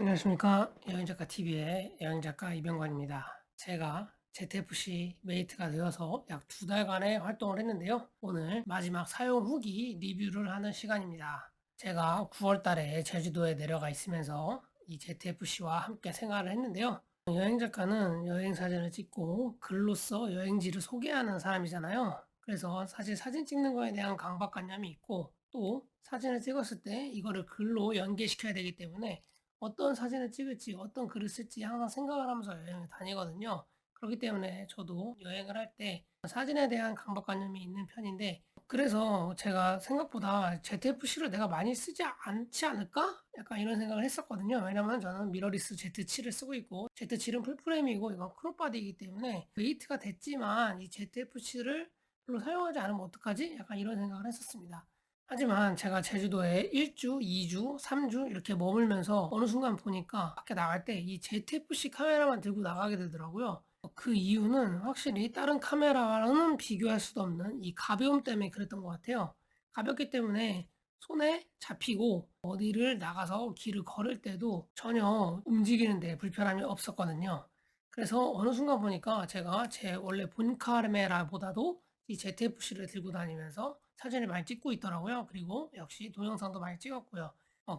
안녕하십니까. 여행작가 TV의 여행작가 이병관입니다. 제가 ZFC 메이트가 되어서 약 2달간의 활동을 했는데요. 오늘 마지막 사용 후기 리뷰를 하는 시간입니다. 제가 9월 달에 제주도에 내려가 있으면서 이 ZFC와 함께 생활을 했는데요. 여행작가는 여행사진을 찍고 글로써 여행지를 소개하는 사람이잖아요. 그래서 사실 사진 찍는 거에 대한 강박관념이 있고 또 사진을 찍었을 때 이거를 글로 연계시켜야 되기 때문에 어떤 사진을 찍을지 어떤 글을 쓸지 항상 생각을 하면서 여행을 다니거든요. 그렇기 때문에 저도 여행을 할 때 사진에 대한 강박관념이 있는 편인데 그래서 제가 생각보다 ZFC를 내가 많이 쓰지 않지 않을까? 약간 이런 생각을 했었거든요. 왜냐면 저는 미러리스 Z7을 쓰고 있고 Z7은 풀프레임이고 이건 크롭바디이기 때문에 웨이트가 됐지만 이 ZFC를 별로 사용하지 않으면 어떡하지? 약간 이런 생각을 했었습니다. 하지만 제가 제주도에 1주, 2주, 3주 이렇게 머물면서 어느 순간 보니까 밖에 나갈 때 이 ZFC 카메라만 들고 나가게 되더라고요. 그 이유는 확실히 다른 카메라와는 비교할 수도 없는 이 가벼움 때문에 그랬던 것 같아요. 가볍기 때문에 손에 잡히고 어디를 나가서 길을 걸을 때도 전혀 움직이는 데 불편함이 없었거든요. 그래서 어느 순간 보니까 제가 제 원래 본 카메라보다도 이 ZFC를 들고 다니면서 사진을 많이 찍고 있더라고요. 그리고 역시 동영상도 많이 찍었고요.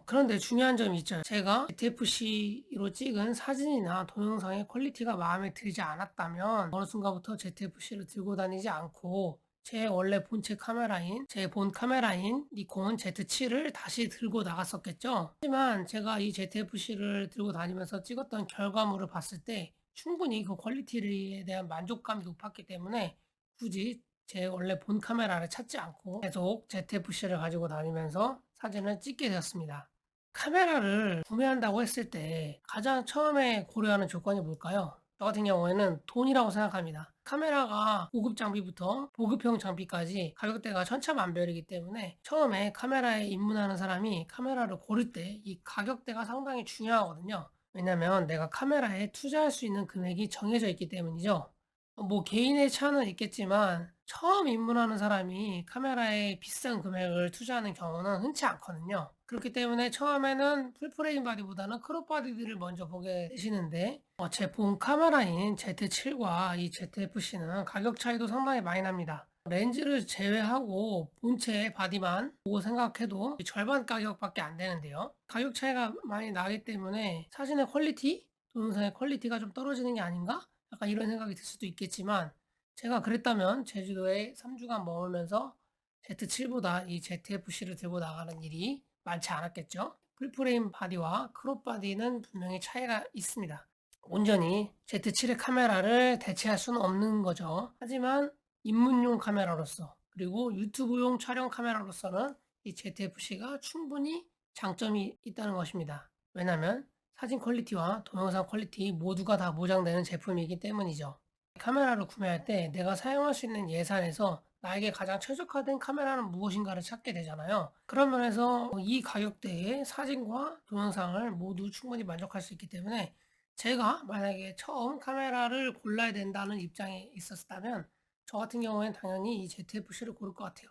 그런데 중요한 점이 있죠. 제가 ZFC로 찍은 사진이나 동영상의 퀄리티가 마음에 들지 않았다면 어느 순간부터 ZFC를 들고 다니지 않고 제 원래 본체 카메라인, 제 본 카메라인 니콘 Z7을 다시 들고 나갔었겠죠. 하지만 제가 이 ZFC를 들고 다니면서 찍었던 결과물을 봤을 때 충분히 그 퀄리티에 대한 만족감이 높았기 때문에 굳이 제 원래 본 카메라를 찾지 않고 계속 ZFC를 가지고 다니면서 사진을 찍게 되었습니다. 카메라를 구매한다고 했을 때 가장 처음에 고려하는 조건이 뭘까요? 저 같은 경우에는 돈이라고 생각합니다. 카메라가 고급 장비부터 보급형 장비까지 가격대가 천차만별이기 때문에 처음에 카메라에 입문하는 사람이 카메라를 고를 때 이 가격대가 상당히 중요하거든요. 왜냐면 내가 카메라에 투자할 수 있는 금액이 정해져 있기 때문이죠. 뭐 개인의 차는 있겠지만 처음 입문하는 사람이 카메라에 비싼 금액을 투자하는 경우는 흔치 않거든요. 그렇기 때문에 처음에는 풀프레임 바디보다는 크롭 바디들을 먼저 보게 되시는데 제 본 카메라인 Z7과 이 ZFC는 가격 차이도 상당히 많이 납니다. 렌즈를 제외하고 본체 바디만 보고 생각해도 절반 가격밖에 안 되는데요. 가격 차이가 많이 나기 때문에 사진의 퀄리티, 동영상의 퀄리티가 좀 떨어지는 게 아닌가? 약간 이런 생각이 들 수도 있겠지만 제가 그랬다면 제주도에 3주간 머물면서 Z7보다 이 ZFC를 들고 나가는 일이 많지 않았겠죠. 풀프레임 바디와 크롭 바디는 분명히 차이가 있습니다. 온전히 Z7의 카메라를 대체할 수는 없는 거죠. 하지만 입문용 카메라로서 그리고 유튜브용 촬영 카메라로서는 이 ZFC가 충분히 장점이 있다는 것입니다. 왜냐하면 사진 퀄리티와 동영상 퀄리티 모두가 다 보장되는 제품이기 때문이죠. 카메라를 구매할 때 내가 사용할 수 있는 예산에서 나에게 가장 최적화된 카메라는 무엇인가를 찾게 되잖아요. 그런 면에서 이 가격대의 사진과 동영상을 모두 충분히 만족할 수 있기 때문에 제가 만약에 처음 카메라를 골라야 된다는 입장에 있었다면 저 같은 경우에는 당연히 이 ZFC를 고를 것 같아요.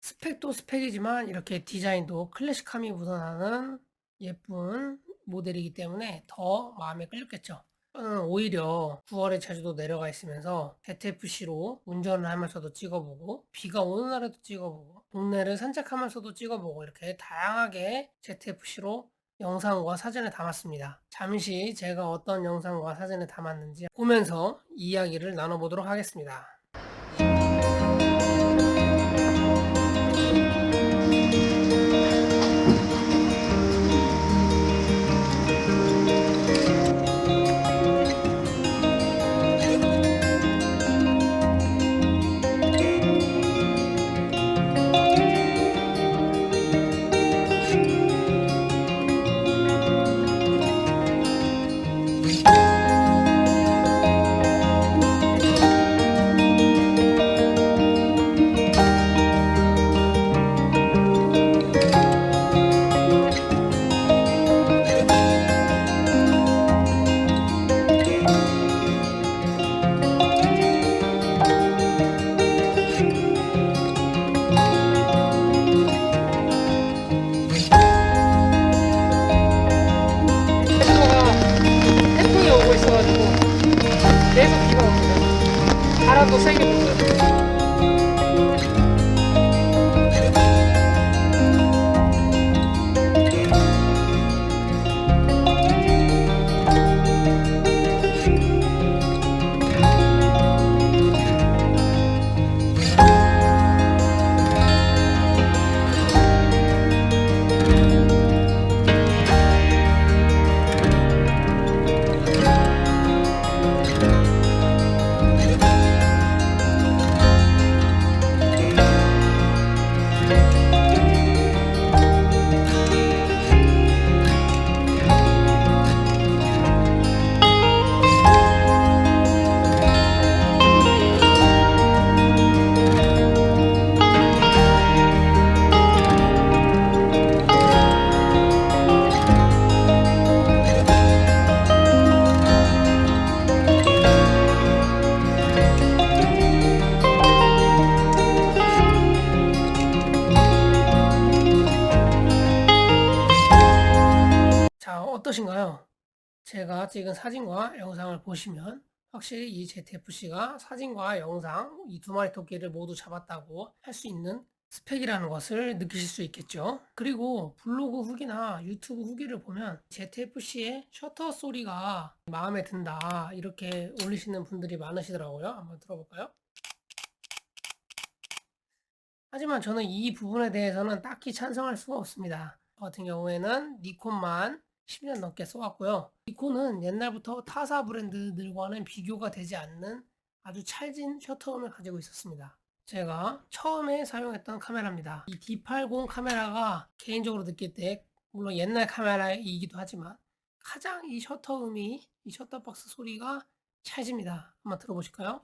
스펙도 스펙이지만 이렇게 디자인도 클래식함이 묻어나는 예쁜 모델이기 때문에 더 마음에 끌렸겠죠. 저는 오히려 9월에 제주도 내려가 있으면서 ZFC로 운전을 하면서도 찍어보고 비가 오는 날에도 찍어보고 동네를 산책하면서도 찍어보고 이렇게 다양하게 ZFC로 영상과 사진을 담았습니다. 잠시 제가 어떤 영상과 사진을 담았는지 보면서 이야기를 나눠보도록 하겠습니다. 자, 어떠신가요? 제가 찍은 사진과 영상을 보시면 확실히 이 ZFC가 사진과 영상 이 두 마리 토끼를 모두 잡았다고 할 수 있는 스펙이라는 것을 느끼실 수 있겠죠. 그리고 블로그 후기나 유튜브 후기를 보면 ZFC의 셔터 소리가 마음에 든다 이렇게 올리시는 분들이 많으시더라고요. 한번 들어볼까요? 하지만 저는 이 부분에 대해서는 딱히 찬성할 수가 없습니다. 저 같은 경우에는 니콘만 10년 넘게 써왔고요. 니콘은 옛날부터 타사 브랜드들과는 비교가 되지 않는 아주 찰진 셔터음을 가지고 있었습니다. 제가 처음에 사용했던 카메라입니다. 이 D80 카메라가 개인적으로 느낄 때 물론 옛날 카메라이기도 하지만 가장 이 셔터음이 이 셔터박스 소리가 찰집니다. 한번 들어보실까요?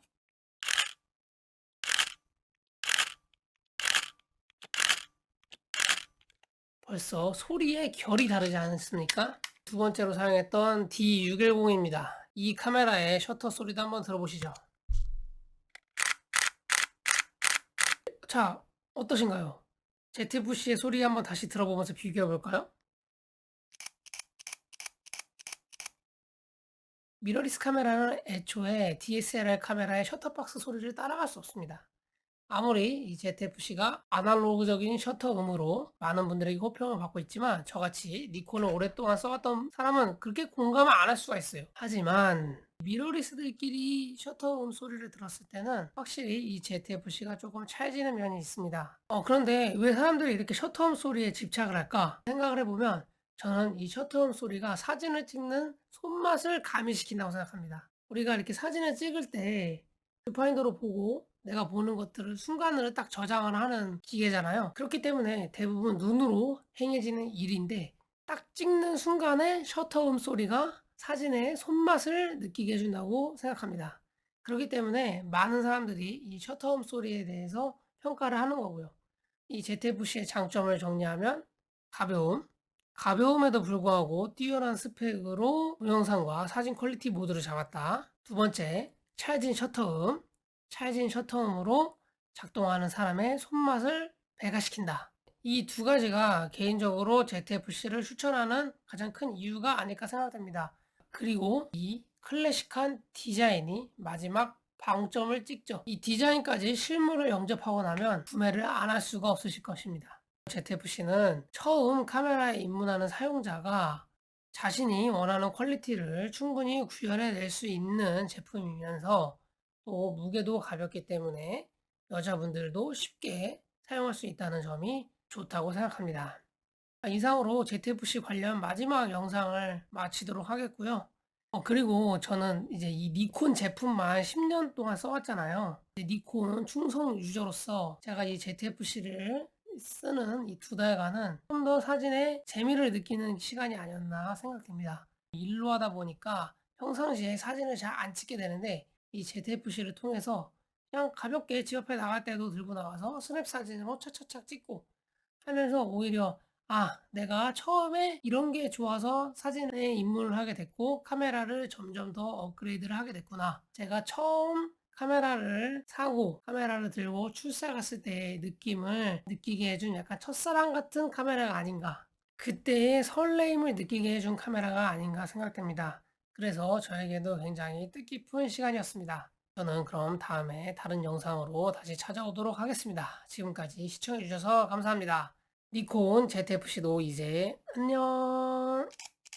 벌써 소리의 결이 다르지 않습니까? 두 번째로 사용했던 D610입니다. 이 카메라의 셔터 소리도 한번 들어보시죠. 자, 어떠신가요? ZFC의 소리 한번 다시 들어보면서 비교해 볼까요? 미러리스 카메라는 애초에 DSLR 카메라의 셔터박스 소리를 따라갈 수 없습니다. 아무리 이 ZFC가 아날로그적인 셔터음으로 많은 분들에게 호평을 받고 있지만 저같이 니콘을 오랫동안 써왔던 사람은 그렇게 공감을 안 할 수가 있어요. 하지만 미러리스들끼리 셔터음 소리를 들었을 때는 확실히 이 ZFC가 조금 찰지는 면이 있습니다. 그런데 왜 사람들이 이렇게 셔터음 소리에 집착을 할까 생각을 해보면 저는 이 셔터음 소리가 사진을 찍는 손맛을 가미시킨다고 생각합니다. 우리가 이렇게 사진을 찍을 때 뷰파인더로 보고 내가 보는 것들을 순간으로 딱 저장을 하는 기계잖아요. 그렇기 때문에 대부분 눈으로 행해지는 일인데 딱 찍는 순간에 셔터음 소리가 사진의 손맛을 느끼게 해준다고 생각합니다. 그렇기 때문에 많은 사람들이 이 셔터음 소리에 대해서 평가를 하는 거고요. 이 ZFC의 장점을 정리하면 가벼움, 가벼움에도 불구하고 뛰어난 스펙으로 동영상과 사진 퀄리티 모두를 잡았다. 두 번째, 찰진 셔터음, 찰진 셔터음으로 작동하는 사람의 손맛을 배가시킨다. 이 두 가지가 개인적으로 ZFC를 추천하는 가장 큰 이유가 아닐까 생각됩니다. 그리고 이 클래식한 디자인이 마지막 방점을 찍죠. 이 디자인까지 실물을 영접하고 나면 구매를 안 할 수가 없으실 것입니다. ZFC는 처음 카메라에 입문하는 사용자가 자신이 원하는 퀄리티를 충분히 구현해낼 수 있는 제품이면서 또 무게도 가볍기 때문에 여자분들도 쉽게 사용할 수 있다는 점이 좋다고 생각합니다. 이상으로 ZFC 관련 마지막 영상을 마치도록 하겠고요. 그리고 저는 이제 이 니콘 제품만 10년 동안 써왔잖아요. 니콘 충성 유저로서 제가 이 ZFC를 쓰는 이 두 달간은 좀 더 사진에 재미를 느끼는 시간이 아니었나 생각됩니다. 일로 하다 보니까 평상시에 사진을 잘 안 찍게 되는데 이 ZFC를 통해서 그냥 가볍게 집 앞에 나갈 때도 들고 나가서 스냅 사진으로 차차차 찍고 하면서 오히려 내가 처음에 이런 게 좋아서 사진에 입문을 하게 됐고 카메라를 점점 더 업그레이드를 하게 됐구나. 제가 처음 카메라를 사고 카메라를 들고 출사 갔을 때의 느낌을 느끼게 해준 약간 첫사랑 같은 카메라가 아닌가. 그때의 설레임을 느끼게 해준 카메라가 아닌가 생각됩니다. 그래서 저에게도 굉장히 뜻깊은 시간이었습니다. 저는 그럼 다음에 다른 영상으로 다시 찾아오도록 하겠습니다. 지금까지 시청해주셔서 감사합니다. 니콘 ZFC도 이제 안녕.